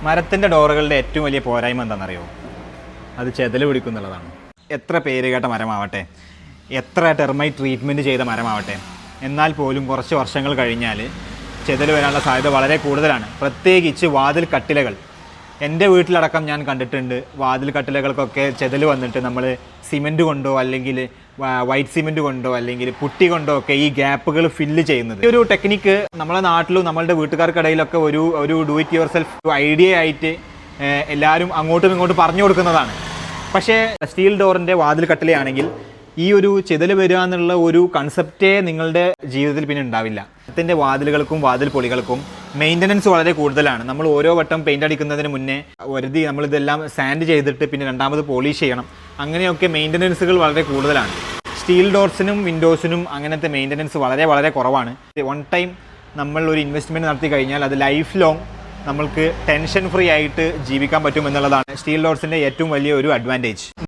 മരത്തിൻ്റെ ഡോറുകളുടെ ഏറ്റവും വലിയ പോരായ്മ എന്താണെന്നറിയോ? അത് ചെതല് പിടിക്കുന്നുള്ളതാണ്. എത്ര പേര് കേട്ട മരമാവട്ടെ, എത്ര ടെർമൈറ്റ് ട്രീറ്റ്മെൻറ്റ് ചെയ്ത മരമാവട്ടെ, എന്നാൽ പോലും കുറച്ച് വർഷങ്ങൾ കഴിഞ്ഞാൽ ചെതല് വരാനുള്ള സാധ്യത വളരെ കൂടുതലാണ്. പ്രത്യേകിച്ച് വാതിൽ കട്ടിലകൾ. എൻ്റെ വീട്ടിലടക്കം ഞാൻ കണ്ടിട്ടുണ്ട് വാതിൽ കട്ടിലകൾക്കൊക്കെ ചെതല് വന്നിട്ട് നമ്മൾ സിമെൻറ്റ് കൊണ്ടോ അല്ലെങ്കിൽ വൈറ്റ് സിമെൻറ്റ് കൊണ്ടോ അല്ലെങ്കിൽ പുട്ടി കൊണ്ടോ ഒക്കെ ഈ ഗ്യാപ്പുകൾ ഫില്ല് ചെയ്യുന്നത്. ഈ ഒരു ടെക്നിക്ക് നമ്മുടെ നാട്ടിലും നമ്മളുടെ വീട്ടുകാർക്കിടയിലൊക്കെ ഒരു do it your self idea ആയിട്ട് എല്ലാവരും അങ്ങോട്ടും ഇങ്ങോട്ടും പറഞ്ഞു കൊടുക്കുന്നതാണ്. പക്ഷേ സ്റ്റീൽ ഡോറിൻ്റെ വാതിൽ കട്ടിലയാണെങ്കിൽ ഈ ഒരു ചെതല് വരിക എന്നുള്ള ഒരു കൺസെപ്റ്റേ നിങ്ങളുടെ ജീവിതത്തിൽ പിന്നെ ഉണ്ടാവില്ല. ഇതിൻ്റെ വാതിലുകൾക്കും വാതിൽ പൊളികൾക്കും മെയിൻ്റനൻസ് വളരെ കൂടുതലാണ്. നമ്മൾ ഓരോ വട്ടം പെയിൻ്റ് അടിക്കുന്നതിന് മുന്നേ നമ്മളിതെല്ലാം സാൻഡ് ചെയ്തിട്ട് പിന്നെ രണ്ടാമത് പോളിഷ് ചെയ്യണം. അങ്ങനെയൊക്കെ മെയിൻ്റനൻസുകൾ വളരെ കൂടുതലാണ്. സ്റ്റീൽ ഡോർസിനും വിൻഡോസിനും അങ്ങനത്തെ മെയിൻ്റനൻസ് വളരെ വളരെ കുറവാണ്. വൺ ടൈം നമ്മൾ ഒരു ഇൻവെസ്റ്റ്മെൻറ്റ് നടത്തി കഴിഞ്ഞാൽ അത് ലൈഫ് ലോങ് നമ്മൾക്ക് ടെൻഷൻ ഫ്രീ ആയിട്ട് ജീവിക്കാൻ പറ്റും എന്നുള്ളതാണ് സ്റ്റീൽ ഡോർസിൻ്റെ ഏറ്റവും വലിയ ഒരു അഡ്വാൻറ്റേജ്.